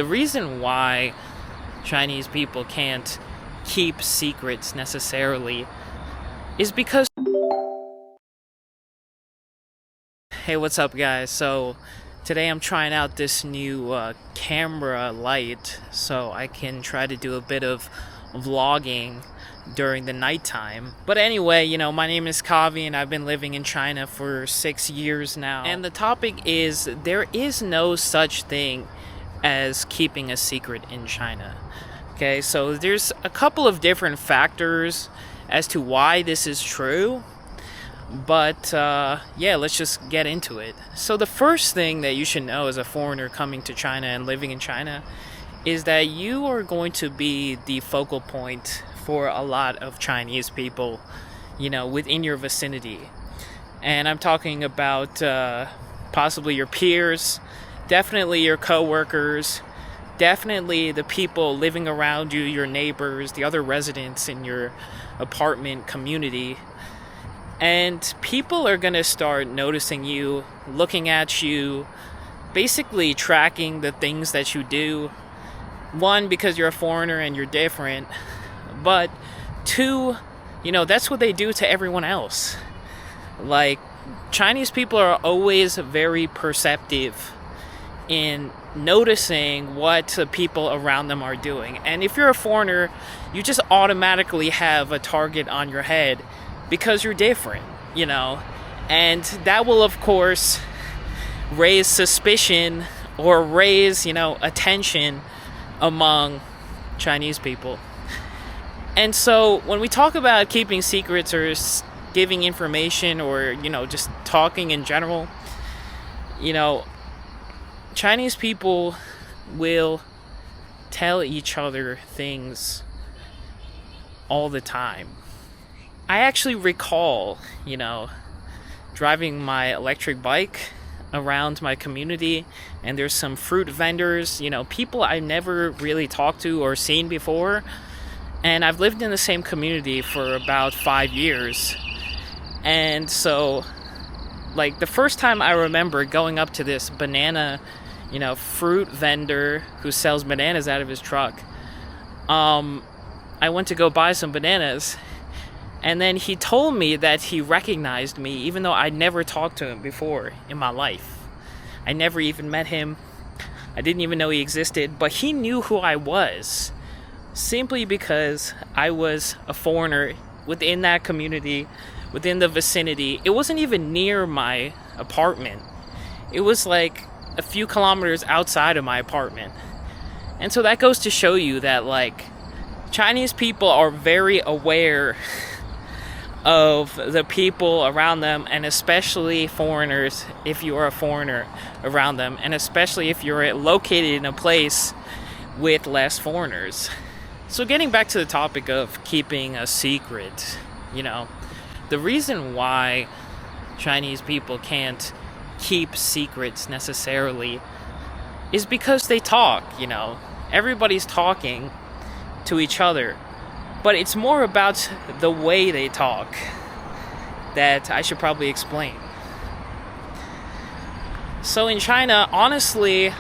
The reason why Chinese people can't keep secrets necessarily is because... Hey, what's up, guys? So today I'm trying out this new camera light so I can try to do a bit of vlogging during the nighttime. But anyway, my name is Kavi and I've been living in China for 6 years now. And the topic is there is no such thing as keeping a secret in China. Okay, so there's a couple of different factors as to why this is true. But yeah, let's just get into it. So the first thing that you should know as a foreigner coming to China and living in China is that you are going to be the focal point for a lot of Chinese people, within your vicinity. And I'm talking about possibly your peers, definitely your co-workers, definitely the people living around you, your neighbors, the other residents in your apartment community. And people are going to start noticing you, looking at you, basically tracking the things that you do. One, because you're a foreigner and you're different. But two, that's what they do to everyone else. Like, Chinese people are always very perceptive in noticing what the people around them are doing. And if you're a foreigner, you just automatically have a target on your head because you're different, and that will, of course, raise suspicion or raise, attention among Chinese people. And so when we talk about keeping secrets or giving information or, just talking in general, Chinese people will tell each other things all the time. I actually recall, driving my electric bike around my community, and there's some fruit vendors, people I never really talked to or seen before. And I've lived in the same community for about 5 years. And so, the first time I remember going up to this banana, fruit vendor who sells bananas out of his truck, I went to go buy some bananas. And then he told me that he recognized me, even though I'd never talked to him before in my life. I never even met him. I didn't even know he existed. But he knew who I was, simply because I was a foreigner within that community, within the vicinity. It wasn't even near my apartment. It was like a few kilometers outside of my apartment. And so that goes to show you that, Chinese people are very aware of the people around them, and especially foreigners, if you are a foreigner around them, and especially if you're located in a place with less foreigners. So getting back to the topic of keeping a secret, the reason why Chinese people can't keep secrets necessarily is because they talk, everybody's talking to each other. But it's more about the way they talk that I should probably explain. So in China, honestly,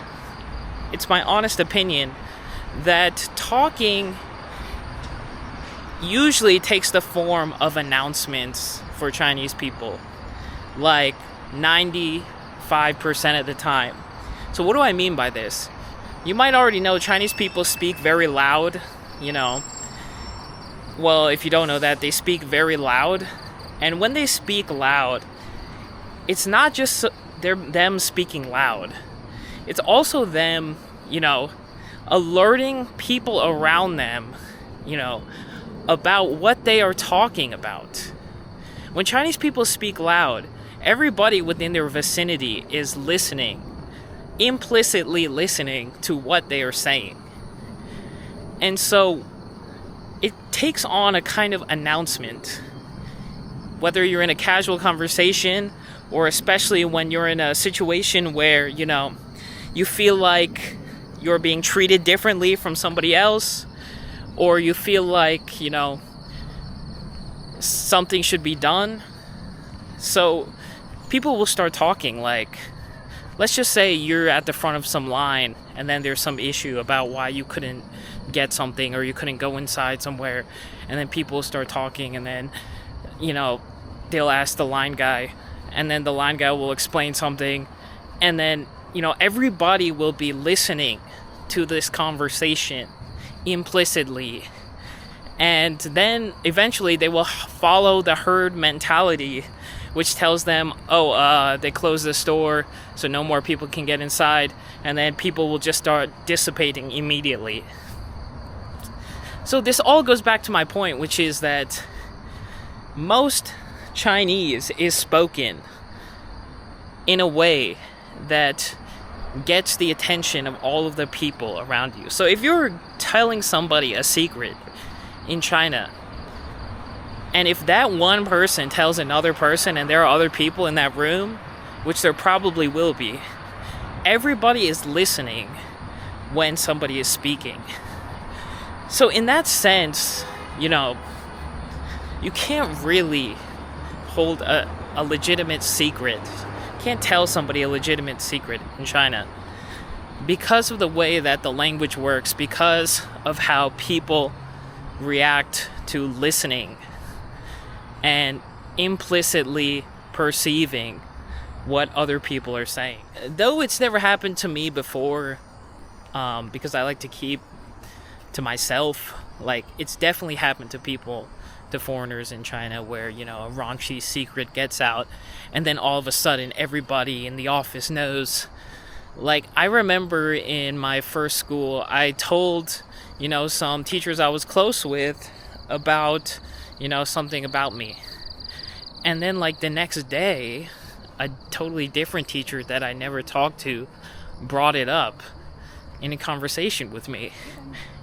it's my honest opinion that talking usually takes the form of announcements for Chinese people, 95% of the time. So what do I mean by this? You might already know Chinese people speak very loud, Well, if you don't know that, they speak very loud. And when they speak loud, it's not just them speaking loud. It's also them, alerting people around them, about what they are talking about. When Chinese people speak loud, everybody within their vicinity is listening, implicitly listening to what they are saying. And so it takes on a kind of announcement, whether you're in a casual conversation or especially when you're in a situation where, you feel like you're being treated differently from somebody else, or you feel like, something should be done. So people will start talking like let's just say you're at the front of some line and then there's some issue about why you couldn't get something or you couldn't go inside somewhere, and then people start talking, and then they'll ask the line guy, and then the line guy will explain something, and then everybody will be listening to this conversation implicitly, and then eventually they will follow the herd mentality, which tells them, they closed the store so no more people can get inside, and then people will just start dissipating immediately. So this all goes back to my point, which is that most Chinese is spoken in a way that gets the attention of all of the people around you. So if you're telling somebody a secret in China, and if that one person tells another person, and there are other people in that room, which there probably will be, everybody is listening when somebody is speaking. So in that sense, you can't really hold a legitimate secret. Can't tell somebody a legitimate secret in China because of the way that the language works, because of how people react to listening and implicitly perceiving what other people are saying. Though it's never happened to me before, because I like to keep to myself, like it's definitely happened to people, to foreigners in China, where a raunchy secret gets out and then all of a sudden everybody in the office knows. Like, I remember in my first school, I told some teachers I was close with about something about me, and then like the next day a totally different teacher that I never talked to brought it up in a conversation with me.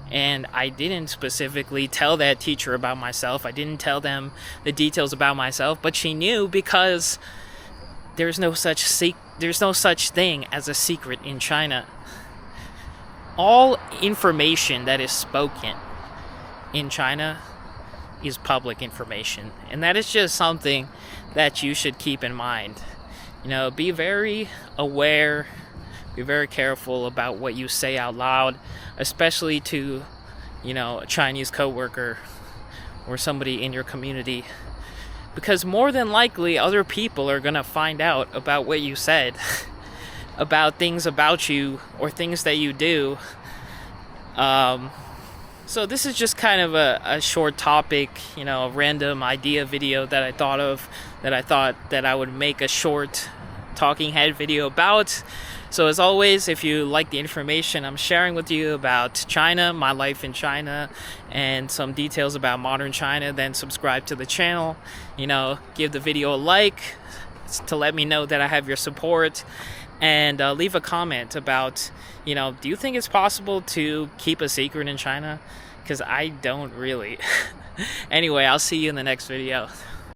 And I didn't specifically tell that teacher about myself. I didn't tell them the details about myself, but she knew, because there's no such thing as a secret in China. All information that is spoken in China is public information, and that is just something that you should keep in mind. Be very aware, be very careful about what you say out loud, especially to, a Chinese coworker or somebody in your community, because more than likely other people are going to find out about what you said, about things about you or things that you do. So this is just kind of a short topic, a random idea video that I thought of, that I thought that I would make a short talking head video about. So as always, if you like the information I'm sharing with you about China, my life in China, and some details about modern China, then subscribe to the channel. Give the video a like to let me know that I have your support, and leave a comment about, do you think it's possible to keep a secret in China? Because I don't really. Anyway, I'll see you in the next video.